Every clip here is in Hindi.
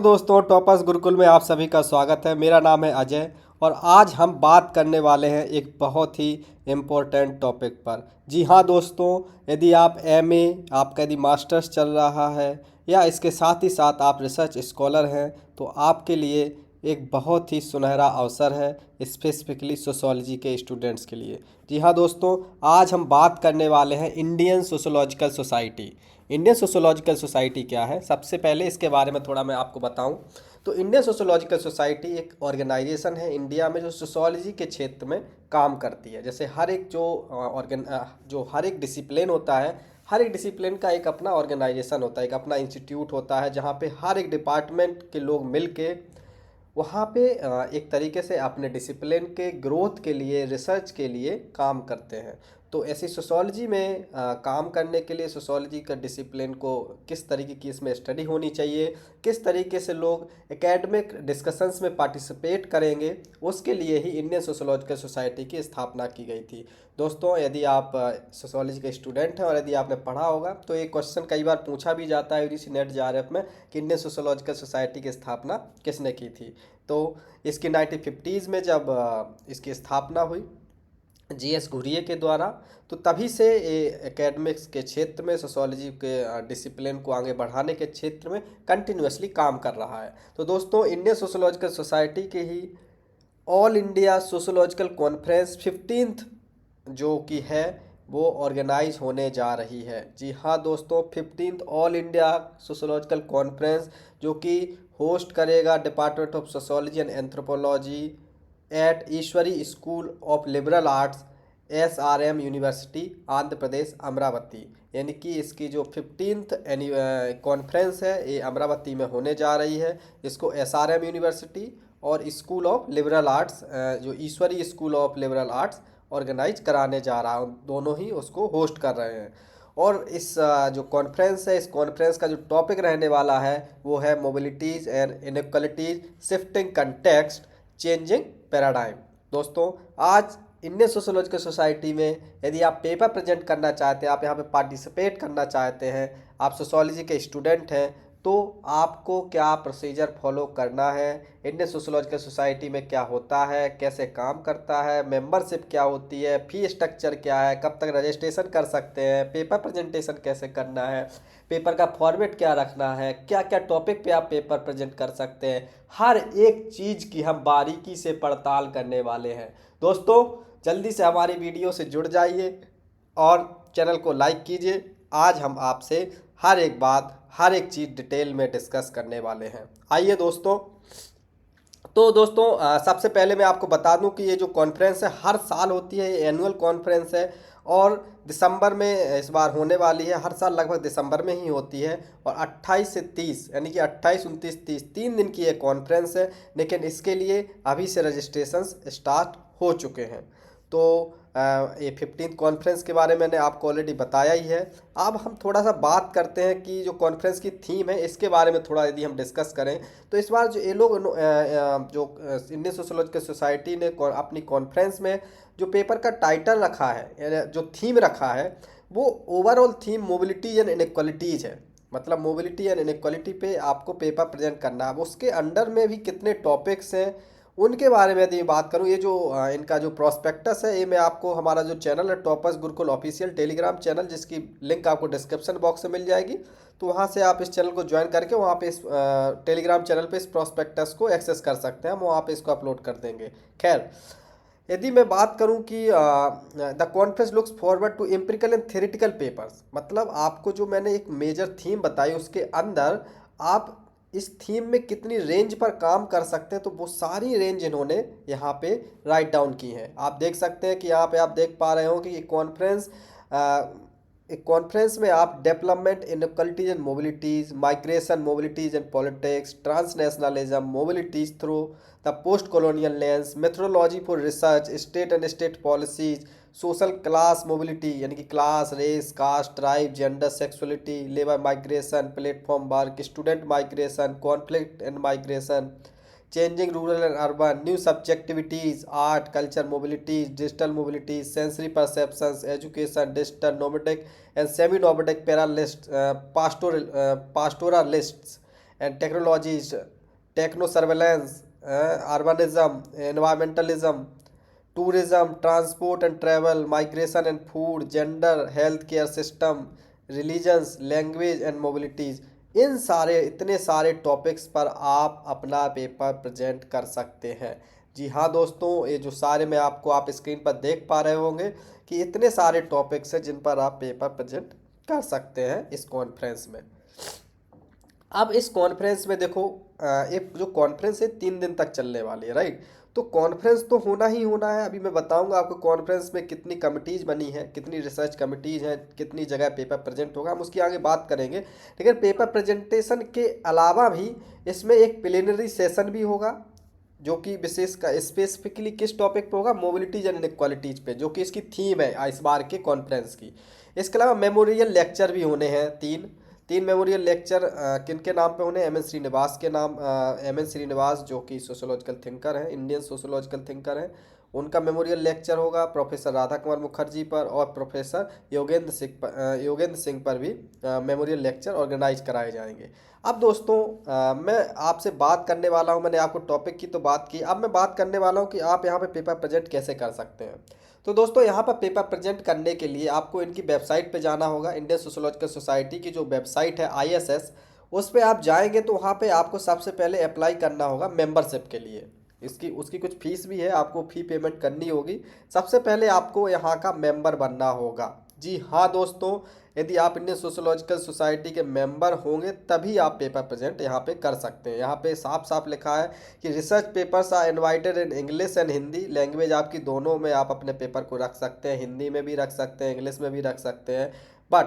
दोस्तों, टॉपर्स गुरुकुल में आप सभी का स्वागत है। मेरा नाम है अजय और आज हम बात करने वाले हैं एक बहुत ही इम्पोर्टेंट टॉपिक पर। जी हाँ दोस्तों, यदि आप एमए, आपका यदि मास्टर्स चल रहा है या इसके साथ ही साथ आप रिसर्च स्कॉलर हैं तो आपके लिए एक बहुत ही सुनहरा अवसर है, स्पेसिफिकली सोशोलॉजी के स्टूडेंट्स के लिए। जी हाँ दोस्तों, आज हम बात करने वाले हैं Indian sociological society. Indian sociological society क्या है, सबसे पहले इसके बारे में थोड़ा मैं आपको बताऊं तो इंडियन सोशोलॉजिकल सोसाइटी एक ऑर्गेनाइजेशन है इंडिया में जो सोशोलॉजी के क्षेत्र में काम करती है। जैसे हर एक जो हर एक डिसिप्लिन होता है, हर एक डिसिप्लिन का एक अपना ऑर्गेनाइजेशन होता है, एक अपना इंस्टीट्यूट होता है जहाँ पे हर एक डिपार्टमेंट के लोग मिल के वहाँ पे एक तरीके से अपने डिसिप्लिन के ग्रोथ के लिए, रिसर्च के लिए काम करते हैं। तो ऐसी सोशोलॉजी में काम करने के लिए सोशोलॉजी का डिसिप्लिन को किस तरीके की इसमें स्टडी होनी चाहिए, किस तरीके से लोग एकेडमिक डिस्कशंस में पार्टिसिपेट करेंगे, उसके लिए ही इंडियन सोशोलॉजिकल सोसाइटी की स्थापना की गई थी। दोस्तों, यदि आप सोशोलॉजी के स्टूडेंट हैं और यदि आपने पढ़ा होगा तो ये क्वेश्चन कई बार पूछा भी जाता है यूजीसी नेट जेआरएफ में कि इंडियन सोशोलॉजिकल सोसाइटी की स्थापना किसने की थी। तो इसकी 1950s में जब इसकी स्थापना हुई जीएस घुरिये के द्वारा, तो तभी से ये एकेडमिक्स के क्षेत्र में सोशोलॉजी के डिसिप्लिन को आगे बढ़ाने के क्षेत्र में कंटिन्यूसली काम कर रहा है। तो दोस्तों, इंडियन सोशोलॉजिकल सोसाइटी के ही all India sociological conference 15th जो कि है वो ऑर्गेनाइज होने जा रही है। जी हाँ दोस्तों, 15th all India sociological conference जो कि होस्ट करेगा department of sociology and anthropology at Ishwari school of liberal arts SRM university Andhra Pradesh Amaravati. यानी कि इसकी जो 15th कॉन्फ्रेंस है ये अमरावती में होने जा रही है। इसको एसआरएम यूनिवर्सिटी और स्कूल ऑफ लिबरल आर्ट्स जो Ishwari school of liberal arts organise कराने जा रहा हूँ, दोनों ही उसको होस्ट कर रहे हैं। और इस जो कॉन्फ्रेंस है, इस कॉन्फ्रेंस का जो टॉपिक रहने वाला है वो है mobilities and inequalities, shifting context, changing paradigm. दोस्तों, आज इंडियन सोशोलॉजिकल सोसाइटी में यदि आप पेपर प्रेजेंट करना चाहते हैं, आप यहाँ पे पार्टिसिपेट करना चाहते हैं, आप सोशोलॉजी के स्टूडेंट हैं, तो आपको क्या प्रोसीजर फॉलो करना है, इंडियन सोशोलॉजिकल सोसाइटी में क्या होता है, कैसे काम करता है, मेंबरशिप क्या होती है, फी स्ट्रक्चर क्या है, कब तक रजिस्ट्रेशन कर सकते हैं, पेपर प्रेजेंटेशन कैसे करना है, पेपर का फॉर्मेट क्या रखना है, क्या क्या टॉपिक पे आप पेपर प्रेजेंट कर सकते हैं, हर एक चीज़ की हम बारीकी से पड़ताल करने वाले हैं। दोस्तों, जल्दी से हमारी वीडियो से जुड़ जाइए और चैनल को लाइक कीजिए। आज हम आपसे हर एक बात, हर एक चीज़ डिटेल में डिस्कस करने वाले हैं। आइए दोस्तों, तो दोस्तों सबसे पहले मैं आपको बता दूं कि ये जो कॉन्फ्रेंस है हर साल होती है, ये एनुअल कॉन्फ्रेंस है और दिसंबर में इस बार होने वाली है। हर साल लगभग दिसंबर में ही होती है और 28 से 30 यानी कि 28, 29, 30 3 दिन की ये कॉन्फ्रेंस है। लेकिन इसके लिए अभी से रजिस्ट्रेशंस स्टार्ट हो चुके हैं। तो ये 15th कॉन्फ्रेंस के बारे में मैंने आपको ऑलरेडी बताया ही है। अब हम थोड़ा सा बात करते हैं कि जो कॉन्फ्रेंस की थीम है इसके बारे में थोड़ा यदि हम डिस्कस करें तो इस बार जो ये लोग जो इंडियन सोशोलॉजिकल सोसाइटी ने अपनी कॉन्फ्रेंस में जो पेपर का टाइटल रखा है, जो थीम रखा है, वो overall theme mobility and inequalities है। मतलब मोबिलिटी एंड इनइक्वालिटी पे आपको पेपर प्रेजेंट करना है। अब उसके अंडर में भी कितने टॉपिक्स हैं उनके बारे में यदि बात करूं, ये जो इनका जो प्रॉस्पेक्टस है, ये मैं आपको हमारा जो चैनल है toppers Gurukul official Telegram channel, जिसकी लिंक आपको डिस्क्रिप्शन बॉक्स में मिल जाएगी, तो वहाँ से आप इस चैनल को ज्वाइन करके वहाँ पे इस टेलीग्राम चैनल पे इस प्रॉस्पेक्टस को एक्सेस कर सकते हैं। हम वहाँ पे इसको अपलोड कर देंगे। खैर, यदि मैं बात करूं कि the conference looks forward to empirical and theoretical papers, मतलब आपको जो मैंने एक मेजर थीम बताई उसके अंदर आप इस थीम में कितनी रेंज पर काम कर सकते हैं, तो वो सारी रेंज इन्होंने यहाँ पे राइट डाउन की है। आप देख सकते हैं कि यहाँ पे आप देख पा रहे हो कि एक कॉन्फ्रेंस में आप development inequalities and mobilities, migration mobilities and politics, transnationalism, mobilities through the post colonial lens, methodology for research, state and state policies, social class mobility यानी कि class, race, caste, tribe, gender, sexuality, labour migration, platform work, student migration, conflict and migration, changing rural and urban, new subjectivities, art, culture mobilities, digital mobilities, sensory perceptions, education, digital nomadic and semi nomadic pastoralist, pastoralists and technologies, techno surveillance, urbanism, environmentalism, tourism, transport and travel, migration and food, gender, health care system, religions, language and mobilities. इन सारे इतने सारे टॉपिक्स पर आप अपना पेपर प्रेजेंट कर सकते हैं। जी हाँ दोस्तों, ये जो सारे मैं आपको आप स्क्रीन पर देख पा रहे होंगे कि इतने सारे टॉपिक्स हैं जिन पर आप पेपर प्रेजेंट कर सकते हैं इस कॉन्फ्रेंस में। अब इस कॉन्फ्रेंस में देखो, एक जो कॉन्फ्रेंस है 3 दिन तक चलने वाली है, राइट। तो कॉन्फ्रेंस तो होना ही होना है। अभी मैं बताऊंगा आपको कॉन्फ्रेंस में कितनी कमिटीज़ बनी है, कितनी रिसर्च कमिटीज़ हैं, कितनी जगह पेपर प्रेजेंट होगा, हम उसकी आगे बात करेंगे। लेकिन पेपर प्रेजेंटेशन के अलावा भी इसमें एक प्लिनरी सेशन भी होगा, जो कि विशेष का स्पेसिफिकली किस टॉपिक पे होगा, मोबिलिटीज एंड इनक्वालिटीज पे, जो कि इसकी थीम है इस बार के कॉन्फ्रेंस की। इसके अलावा मेमोरियल लेक्चर भी होने हैं, तीन तीन मेमोरियल लेक्चर किन के नाम पे होने, एम एन श्रीनिवास के नाम, एम एन श्रीनिवास जो कि सोशोलॉजिकल थिंकर हैं, इंडियन सोशोलॉजिकल थिंकर हैं, उनका मेमोरियल लेक्चर होगा। प्रोफेसर राधा कुमार मुखर्जी पर और प्रोफेसर योगेंद्र सिंह पर भी मेमोरियल लेक्चर ऑर्गेनाइज कराए जाएंगे। अब दोस्तों, मैं आपसे बात करने वाला हूं, मैंने आपको टॉपिक की तो बात की, अब मैं बात करने वाला हूं कि आप यहां पे पेपर प्रेजेंट कैसे कर सकते हैं। तो दोस्तों, यहाँ पर पेपर प्रेजेंट करने के लिए आपको इनकी वेबसाइट पे जाना होगा। इंडियन सोशोलॉजिकल सोसाइटी की जो वेबसाइट है ISS, उस पर आप जाएंगे तो वहाँ पे आपको सबसे पहले अप्लाई करना होगा मेंबरशिप के लिए। इसकी उसकी कुछ फीस भी है, आपको फ़ी पेमेंट करनी होगी। सबसे पहले आपको यहाँ का मेंबर बनना होगा। जी हाँ दोस्तों, यदि आप इंडियन सोशोलॉजिकल सोसाइटी के मेंबर होंगे तभी आप पेपर प्रेजेंट यहाँ पे कर सकते हैं। यहाँ पे साफ साफ लिखा है कि research papers are invited in English and Hindi language. आपकी दोनों में आप अपने पेपर को रख सकते हैं, हिंदी में भी रख सकते हैं, इंग्लिश में भी रख सकते हैं। बट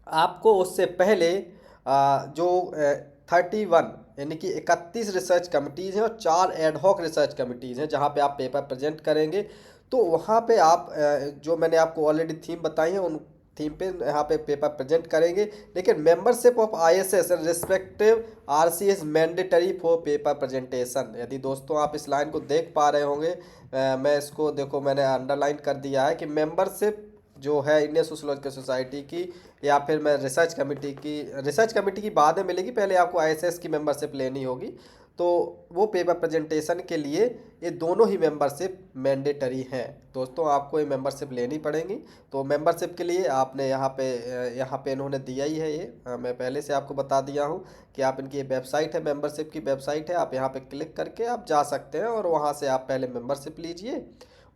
आपको उससे पहले जो 31 यानी कि 31 रिसर्च कमिटीज़ हैं और 4 एडहॉक रिसर्च कमिटीज़ हैं जहाँ पे आप पेपर प्रेजेंट करेंगे। तो वहाँ पे आप जो मैंने आपको ऑलरेडी थीम बताई है उन थीम पे यहाँ पे पेपर प्रेजेंट करेंगे। लेकिन membership of ISS and respective RC is mandatory for paper presentation. यदि दोस्तों आप इस लाइन को देख पा रहे होंगे, मैं इसको देखो मैंने अंडरलाइन कर दिया है कि मेंबरशिप जो है इंडियन सोशोलॉजिकल सोसाइटी की या फिर मैं रिसर्च कमेटी की बाद में मिलेगी, पहले आपको ISS की मेंबरशिप लेनी होगी। तो वो पेपर प्रेजेंटेशन के लिए ये दोनों ही मेंबरशिप मैंडेटरी हैं दोस्तों, आपको ये मेंबरशिप लेनी पड़ेगी। तो मेंबरशिप के लिए आपने यहाँ पे इन्होंने दिया ही है, ये मैं पहले से आपको बता दिया हूँ कि आप इनकी वेबसाइट है, मेंबरशिप की वेबसाइट है, आप यहाँ पे क्लिक करके आप जा सकते हैं और वहाँ से आप पहले मेंबरशिप लीजिए।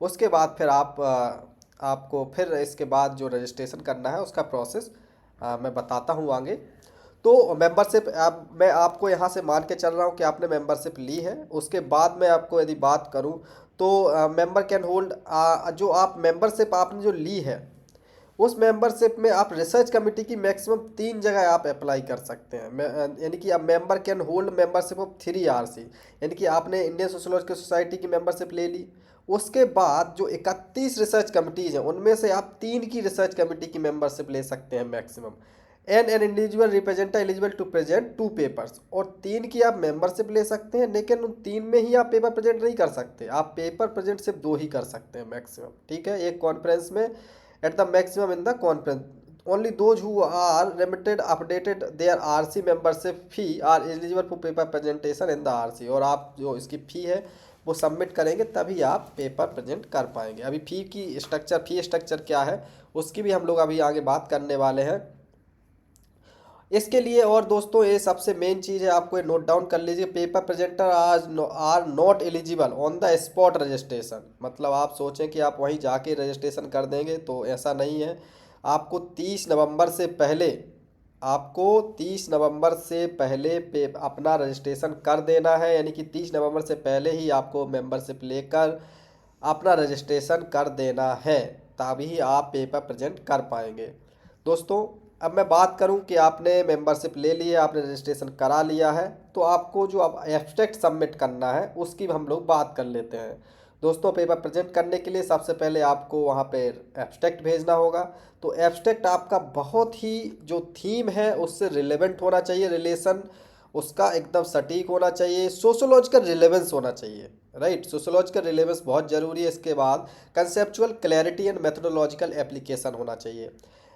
उसके बाद फिर आपको फिर इसके बाद जो रजिस्ट्रेशन करना है उसका प्रोसेस मैं बताता हूँ आगे। तो मेंबरशिप, अब मैं आपको यहाँ से मान के चल रहा हूँ कि आपने मेंबरशिप ली है। उसके बाद मैं आपको यदि बात करूँ तो मेंबर कैन होल्ड, जो आप मेंबरशिप आपने जो ली है उस मेंबरशिप में आप रिसर्च कमेटी की मैक्सिमम 3 जगह आप अप्लाई कर सकते हैं। यानी कि आप member can hold membership of 3 RC, यानी कि आपने इंडियन सोशोलॉजिकल सोसाइटी की मेंबरशिप ले ली। उसके बाद जो 31 रिसर्च कमिटीज़ हैं उनमें से आप 3 की रिसर्च कमेटी की मेंबरशिप ले सकते हैं maximum. An individual representer eligible to present 2 papers, और 3 की आप मेंबरशिप ले सकते हैं। लेकिन उन 3 में ही आप पेपर प्रेजेंट नहीं कर सकते, आप पेपर प्रेजेंट सिर्फ 2 ही कर सकते हैं मैक्सिमम, ठीक है, एक कॉन्फ्रेंस में। At the maximum in the conference only those who are remitted updated their RC membership fee are eligible for paper presentation in the RC। और आप जो इसकी फ़ी है वो सबमिट करेंगे तभी आप पेपर प्रेजेंट कर पाएंगे। अभी फी स्ट्रक्चर क्या है उसकी भी हम लोग अभी आगे बात करने वाले हैं इसके लिए। और दोस्तों, ये सबसे मेन चीज़ है, आपको ये नोट डाउन कर लीजिए, paper presenter are not eligible on the spot registration. मतलब आप सोचें कि आप वहीं जाके रजिस्ट्रेशन कर देंगे, तो ऐसा नहीं है। आपको 30 नवंबर से पहले अपना रजिस्ट्रेशन कर देना है। यानी कि 30 नवंबर से पहले ही आपको मेंबरशिप लेकर अपना रजिस्ट्रेशन कर देना है, तभी आप पेपर प्रेजेंट कर पाएंगे। दोस्तों, अब मैं बात करूं कि आपने मेंबरशिप ले ली है, आपने रजिस्ट्रेशन करा लिया है, तो आपको जो अब एब्स्ट्रैक्ट सबमिट करना है उसकी हम लोग बात कर लेते हैं। दोस्तों, पेपर प्रेजेंट करने के लिए सबसे पहले आपको वहाँ पे एब्स्ट्रैक्ट भेजना होगा। तो एब्स्ट्रैक्ट आपका बहुत ही जो थीम है उससे रिलेवेंट होना चाहिए, रिलेशन उसका एकदम सटीक होना चाहिए, सोशोलॉजिकल रिलेवेंस होना चाहिए, राइट। सोशोलॉजिकल रिलेवेंस बहुत ज़रूरी है। इसके बाद conceptual clarity and methodological application होना चाहिए।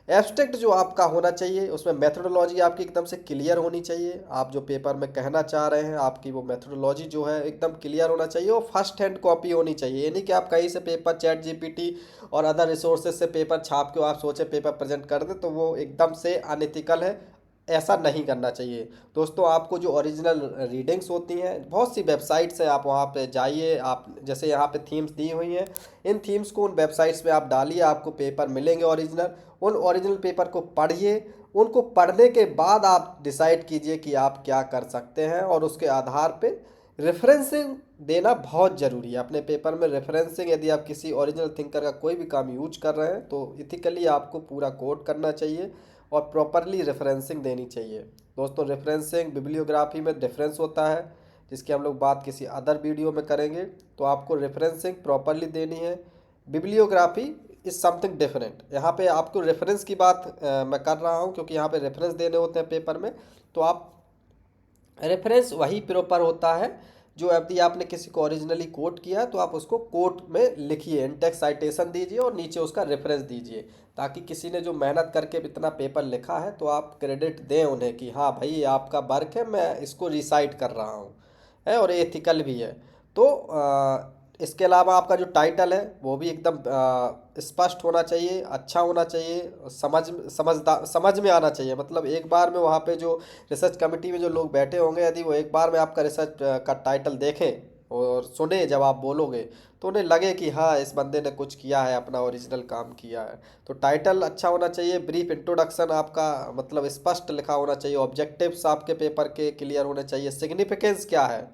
एब्स्ट्रैक्ट जो आपका होना चाहिए उसमें मेथोडोलॉजी आपकी एकदम से क्लियर होनी चाहिए। आप जो पेपर में कहना चाह रहे हैं आपकी वो मेथोडोलॉजी जो है एकदम क्लियर होना चाहिए और फर्स्ट हैंड कॉपी होनी चाहिए। ये नहीं कि आप कहीं से पेपर चैट जीपीटी और अदर रिसोर्सेज से पेपर छाप के आप सोचे पेपर प्रेजेंट कर दें, तो वो एकदम से अनएथिकल है। ऐसा नहीं करना चाहिए। दोस्तों आपको जो ओरिजिनल रीडिंग्स होती हैं, बहुत सी वेबसाइट्स हैं, आप वहाँ पे जाइए। आप जैसे यहाँ पे थीम्स दी हुई हैं, इन थीम्स को उन वेबसाइट्स पे आप डालिए, आपको पेपर मिलेंगे ओरिजिनल। उन ओरिजिनल पेपर को पढ़िए। उनको पढ़ने के बाद आप डिसाइड कीजिए कि आप क्या कर सकते हैं, और उसके आधार पे रेफरेंसिंग देना बहुत ज़रूरी है। अपने पेपर में रेफरेंसिंग, यदि आप किसी ओरिजिनल थिंकर का कोई भी काम यूज कर रहे हैं तो इथिकली आपको पूरा कोड करना चाहिए और प्रॉपरली रेफरेंसिंग देनी चाहिए। दोस्तों रेफरेंसिंग बिब्लियोग्राफी में डिफरेंस होता है, जिसकी हम लोग बात किसी अदर वीडियो में करेंगे। तो आपको रेफरेंसिंग प्रॉपरली देनी है। Bibliography is something different. यहाँ पे आपको रेफरेंस की बात मैं कर रहा हूँ क्योंकि यहाँ पे रेफरेंस देने होते हैं पेपर में। तो आप रेफरेंस वही प्रॉपर होता है जो यदि आपने किसी को ओरिजिनली कोट किया तो आप उसको कोट में लिखिए, इंटेक्स साइटेशन दीजिए और नीचे उसका रेफरेंस दीजिए, ताकि किसी ने जो मेहनत करके इतना पेपर लिखा है तो आप क्रेडिट दें उन्हें कि हाँ भाई ये आपका वर्क है, मैं इसको रिसाइट कर रहा हूँ, है और ये एथिकल भी है। तो इसके अलावा आपका जो टाइटल है वो भी एकदम स्पष्ट होना चाहिए, अच्छा होना चाहिए, समझ में आना चाहिए। मतलब एक बार में वहाँ पे जो रिसर्च कमेटी में जो लोग बैठे होंगे, यदि वो एक बार में आपका रिसर्च का टाइटल देखें और सुने जब आप बोलोगे, तो उन्हें लगे कि हाँ इस बंदे ने कुछ किया है, अपना ओरिजिनल काम किया है। तो टाइटल अच्छा होना चाहिए, ब्रीफ इंट्रोडक्शन आपका मतलब स्पष्ट लिखा होना चाहिए, ऑब्जेक्टिव्स आपके पेपर के क्लियर होने चाहिए, सिग्निफिकेंस क्या है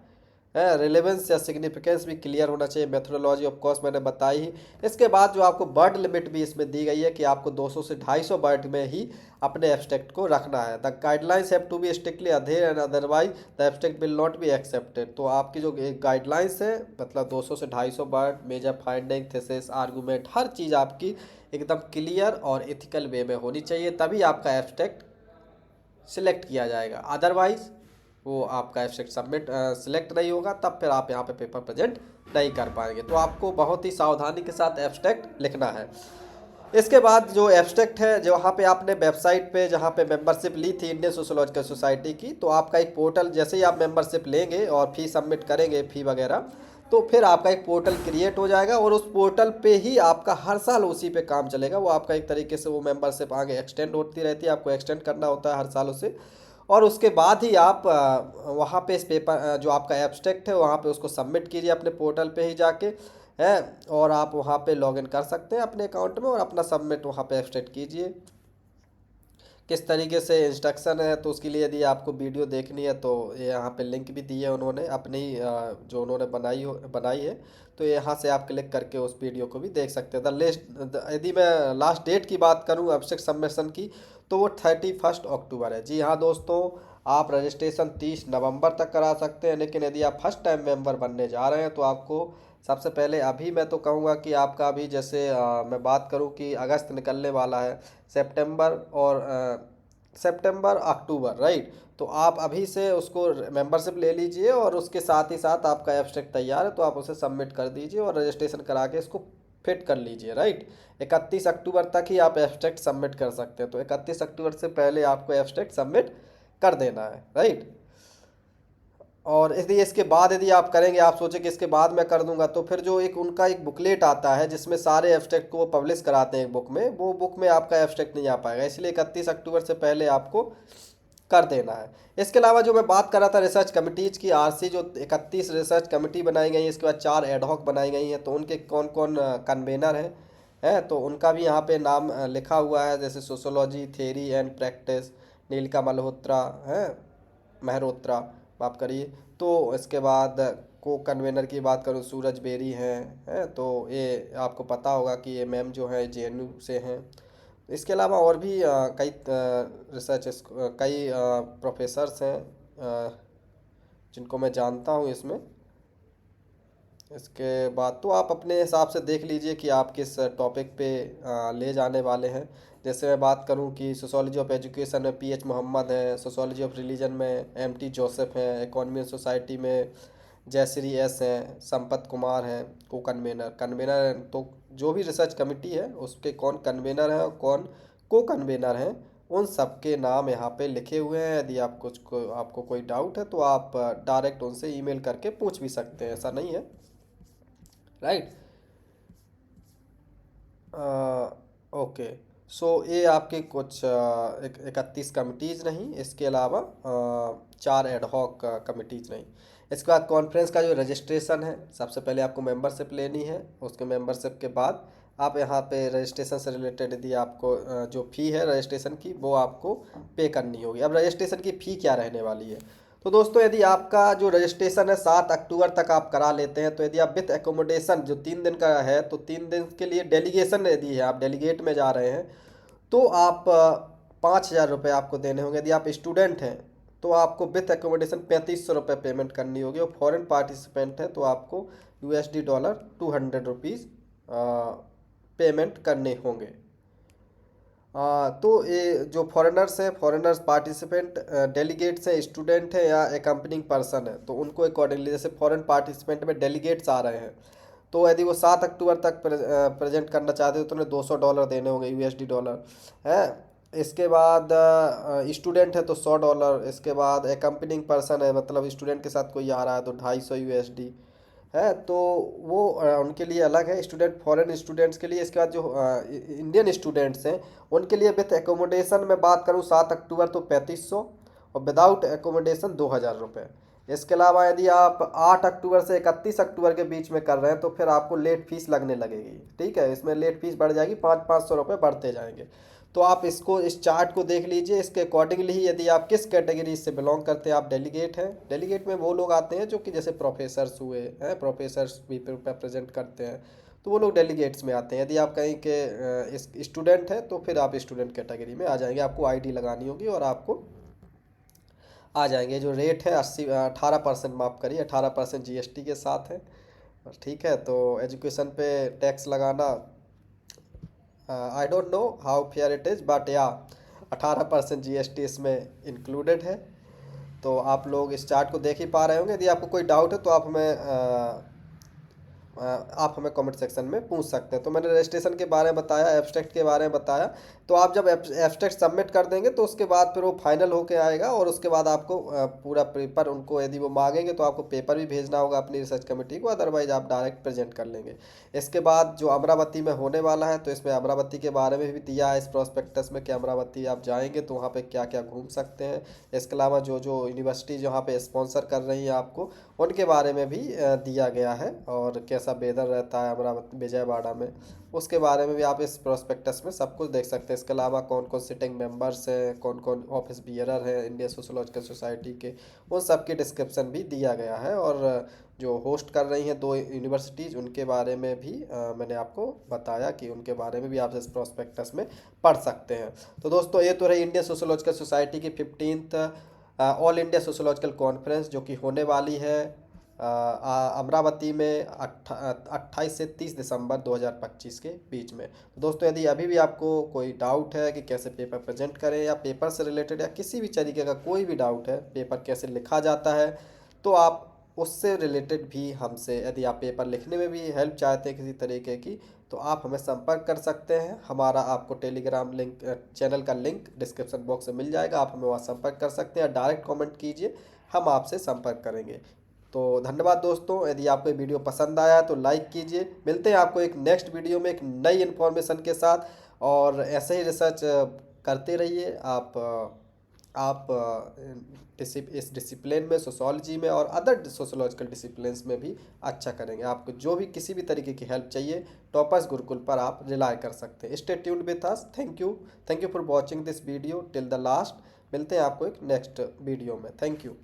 रिलेवेंस या सिग्निफिकेंस भी क्लियर होना चाहिए। मेथोडोलॉजी ऑफ कोर्स मैंने बताई ही। इसके बाद जो आपको वर्ड लिमिट भी इसमें दी गई है कि आपको 200 से 250 वर्ड में ही अपने एब्स्ट्रैक्ट को रखना है। The guidelines have to be strictly adhered and otherwise the abstract will not be accepted. तो आपकी जो गाइडलाइंस है मतलब 200 से 250 word, major finding, thesis, argument, हर चीज़ आपकी एकदम क्लियर और एथिकल वे में होनी चाहिए, तभी आपका एब्स्ट्रैक्ट सिलेक्ट किया जाएगा। अदरवाइज वो आपका एब्स्ट्रैक्ट सबमिट सिलेक्ट नहीं होगा, तब फिर आप यहाँ पे पेपर प्रेजेंट नहीं कर पाएंगे। तो आपको बहुत ही सावधानी के साथ एब्स्ट्रैक्ट लिखना है। इसके बाद जो एब्स्ट्रैक्ट है, जो वहाँ पे आपने वेबसाइट पे जहाँ पे मेंबरशिप ली थी इंडियन सोशोलॉजिकल सोसाइटी की, तो आपका एक पोर्टल, जैसे ही आप मेंबरशिप लेंगे और फी सबमिट करेंगे, फी वगैरह, तो फिर आपका एक पोर्टल क्रिएट हो जाएगा और उस पोर्टल पे ही आपका हर साल उसी पे काम चलेगा। वो आपका एक तरीके से वो मेंबरशिप आगे एक्सटेंड होती रहती है, आपको एक्सटेंड करना होता है हर साल उसे। और उसके बाद ही आप वहाँ पे इस पेपर जो आपका एब्स्ट्रैक्ट है वहाँ पे उसको सबमिट कीजिए अपने पोर्टल पे ही जाके, है। और आप वहाँ पे लॉगिन कर सकते हैं अपने अकाउंट में और अपना सबमिट वहाँ पे एब्स्ट्रैक्ट कीजिए। किस तरीके से इंस्ट्रक्शन है, तो उसके लिए यदि आपको वीडियो देखनी है तो ये यहाँ पे लिंक भी दी है उन्होंने अपनी जो उन्होंने बनाई है, तो यहाँ से आप क्लिक करके उस वीडियो को भी देख सकते हैं। द लिस्ट, यदि मैं लास्ट डेट की बात करूँ एब्स्ट्रैक्ट सबमिशन की, तो वो 31 अक्टूबर है। जी हाँ दोस्तों, आप रजिस्ट्रेशन 30 नवंबर तक करा सकते हैं, लेकिन यदि आप फर्स्ट टाइम मेंबर बनने जा रहे हैं तो आपको सबसे पहले अभी मैं तो कहूँगा कि आपका अभी जैसे मैं बात करूँ कि अगस्त निकलने वाला है, सितंबर और सितंबर अक्टूबर, राइट। तो आप अभी से उसको मेंबरशिप ले लीजिए और उसके साथ ही साथ आपका एब्स्ट्रैक्ट तैयार है तो आप उसे सबमिट कर दीजिए और रजिस्ट्रेशन करा के इसको फिट कर लीजिए, राइट। 31 अक्टूबर तक ही आप एब्स्ट्रैक्ट सबमिट कर सकते हैं, तो 31 अक्टूबर से पहले आपको एब्स्ट्रैक्ट सबमिट कर देना है, राइट। और यदि इसके बाद यदि आप करेंगे, आप सोचे कि इसके बाद मैं कर दूंगा, तो फिर जो एक उनका एक बुकलेट आता है जिसमें सारे एब्स्ट्रैक्ट को वो पब्लिश कराते हैं एक बुक में, वो बुक में आपका एब्स्ट्रैक्ट नहीं आ पाएगा, इसलिए 31 अक्टूबर से पहले आपको कर देना है। इसके अलावा जो मैं बात कर रहा था रिसर्च कमिटीज़ की, आरसी जो 31 रिसर्च कमेटी बनाई गई है, इसके बाद 4 एडहॉक बनाई गई हैं, तो उनके कौन कौन कन्वेनर हैं तो उनका भी यहाँ पे नाम लिखा हुआ है, जैसे sociology theory and practice नीलिका Malhotra है, मेहरोत्रा, माफ़ करिए। तो इसके बाद को कन्वेनर की बात करूँ, सूरज बेरी हैं, तो ये आपको पता होगा कि ये मैम जो है जेएनयू से हैं। इसके अलावा और भी कई रिसर्च कई प्रोफेसर्स हैं जिनको मैं जानता हूँ इसमें। इसके बाद तो आप अपने हिसाब से देख लीजिए कि आप किस टॉपिक पे ले जाने वाले हैं। जैसे मैं बात करूं कि सोशोलॉजी ऑफ एजुकेशन में पीएच मोहम्मद हैं, सोशोलॉजी ऑफ रिलीजन में एमटी जोसेफ हैं, इकोनॉमी एंड सोसाइटी में जयश्री एस हैं, संपत कुमार हैं को कन्वेनर। तो जो भी रिसर्च कमेटी है उसके कौन कन्वेनर हैं और कौन को कन्वेनर हैं उन सब के नाम यहाँ पे लिखे हुए हैं। यदि आपको कोई डाउट है तो आप डायरेक्ट उनसे ईमेल करके पूछ भी सकते हैं, ऐसा नहीं है, राइट। ओके, सो ये आपके कुछ 31 कमिटीज़ नहीं, इसके अलावा 4 एडहॉक कमिटीज़ नहीं। इसके बाद कॉन्फ्रेंस का जो रजिस्ट्रेशन है, सबसे पहले आपको मेंबरशिप लेनी है। उसके मेंबरशिप के बाद आप यहाँ पे रजिस्ट्रेशन से रिलेटेड यदि आपको जो फ़ी है रजिस्ट्रेशन की वो आपको पे करनी होगी। अब रजिस्ट्रेशन की फ़ी क्या रहने वाली है, तो दोस्तों यदि आपका जो रजिस्ट्रेशन है 7 अक्टूबर तक आप करा लेते हैं, तो यदि आप विथ एकोमोडेशन जो 3 दिन का है, तो 3 दिन के लिए डेलीगेशन यदि है, आप डेलीगेट में जा रहे हैं, तो आप 5,000 रुपये आपको देने होंगे। यदि आप स्टूडेंट हैं तो आपको विथ एकोमोडेशन 3500 रुपये पेमेंट करनी होगी, और फॉरेन पार्टिसिपेंट है तो आपको USD डॉलर 200 रुपीज़ पेमेंट करने होंगे। तो ये जो फॉरेनर्स हैं, फॉरेनर्स पार्टिसिपेंट, डेलीगेट्स हैं, स्टूडेंट हैं या एकम्पनिंग पर्सन है, तो उनको अकॉर्डिंगली, जैसे फॉरेन पार्टिसिपेंट में डेलीगेट्स आ रहे हैं, तो यदि वो 7 अक्टूबर तक प्रेजेंट करना चाहते हो तो उन्हें $200 देने होंगे, USD डॉलर है। इसके बाद स्टूडेंट है तो $100। इसके बाद एकम्पनिंग पर्सन है, मतलब स्टूडेंट के साथ कोई आ रहा है तो 250 USD है, तो वो उनके लिए अलग है, स्टूडेंट, फॉरेन स्टूडेंट्स के लिए। इसके बाद जो इंडियन स्टूडेंट्स हैं उनके लिए विथ एकोमोडेशन में बात करूँ 7 अक्टूबर तो 3500, और विदाउट एकोमोडेशन 2,000 रुपये। इसके अलावा यदि आप 8 अक्टूबर से 31 अक्टूबर के बीच में कर रहे हैं तो फिर आपको लेट फीस लगने लगेगी, ठीक है। इसमें लेट फीस बढ़ जाएगी, 500-500 रुपये बढ़ते जाएंगे। तो आप इसको, इस चार्ट को देख लीजिए, इसके अकॉर्डिंगली ही यदि आप किस कैटेगरी से बिलोंग करते हैं, आप डेलीगेट हैं, डेलीगेट में वो लोग आते हैं जो कि जैसे प्रोफेसर्स हुए हैं, प्रोफेसर्स भी रिप्रेजेंट करते हैं, तो वो लोग डेलीगेट्स में आते हैं। यदि आप कहीं के स्टूडेंट हैं तो फिर आप स्टूडेंट कैटेगरी में आ जाएंगे, आपको ID लगानी होगी और आपको आ जाएंगे। जो रेट है 18%, माफ़ करिए 18% GST के साथ है, ठीक है। तो एजुकेशन पे टैक्स लगाना, I don't know how fair it is, but या 18% GST इसमें इंक्लूडेड है। तो आप लोग इस चार्ट को देख ही पा रहे होंगे। यदि आपको कोई डाउट है तो आप हमें कमेंट सेक्शन में पूछ सकते हैं। तो मैंने रजिस्ट्रेशन के बारे में बताया, एब्स्ट्रैक्ट के बारे में बताया। तो आप जब एब्स्ट्रैक्ट सबमिट कर देंगे तो उसके बाद फिर वो फाइनल होके आएगा, और उसके बाद आपको पूरा पेपर, उनको यदि वो मांगेंगे तो आपको पेपर भी भेजना होगा अपनी रिसर्च कमेटी को, अदरवाइज आप डायरेक्ट प्रेजेंट कर लेंगे। इसके बाद जो अमरावती में होने वाला है, तो इसमें अमरावती के बारे में भी दिया है इस प्रोस्पेक्टस में कि अमरावती आप जाएंगे तो वहाँ पर क्या क्या घूम सकते हैं। इसके अलावा जो जो यूनिवर्सिटी जहाँ पे स्पॉन्सर कर रही हैं आपको, उनके बारे में भी दिया गया है, और कैसा वेदर रहता है अमरावती विजयवाड़ा में, उसके बारे में भी आप इस प्रोस्पेक्टस में सब कुछ देख सकते हैं। इसके अलावा कौन कौन सिटिंग मेंबर्स हैं, कौन कौन ऑफिस बियरर हैं इंडियन सोशोलॉजिकल सोसाइटी के, उन सब की डिस्क्रिप्शन भी दिया गया है। और जो होस्ट कर रही हैं 2 यूनिवर्सिटीज़, उनके बारे में भी मैंने आपको बताया कि उनके बारे में भी आप इस प्रोस्पेक्टस में पढ़ सकते हैं। तो दोस्तों ये तो रही इंडियन सोशोलॉजिकल सोसाइटी की 15th all India sociological conference, जो कि होने वाली है अमरावती में 28 से 30 दिसंबर 2025 के बीच में। तो दोस्तों यदि अभी भी आपको कोई डाउट है कि कैसे पेपर प्रेजेंट करें, या पेपर से रिलेटेड या किसी भी तरीके का कोई भी डाउट है, पेपर कैसे लिखा जाता है, तो आप उससे रिलेटेड भी हमसे, यदि आप पेपर लिखने में भी हेल्प चाहते हैं किसी तरीके की, तो आप हमें संपर्क कर सकते हैं। हमारा आपको टेलीग्राम लिंक, चैनल का लिंक डिस्क्रिप्शन बॉक्स में मिल जाएगा, आप हमें वहाँ संपर्क कर सकते हैं, डायरेक्ट कमेंट कीजिए, हम आपसे संपर्क करेंगे। तो धन्यवाद दोस्तों, यदि आपको ये वीडियो पसंद आया तो लाइक कीजिए। मिलते हैं आपको एक नेक्स्ट वीडियो में एक नई इन्फॉर्मेशन के साथ, और ऐसे ही रिसर्च करते रहिए। आप इस डिसिप्लिन में, सोशोलॉजी में और अदर सोशोलॉजिकल डिसिप्लिन्स में भी अच्छा करेंगे। आपको जो भी किसी भी तरीके की हेल्प चाहिए, टॉपर्स गुरुकुल पर आप रिलाय कर सकते हैं। Stay tuned with us. Thank you for watching this video till the last. मिलते हैं आपको एक नेक्स्ट वीडियो में। Thank you.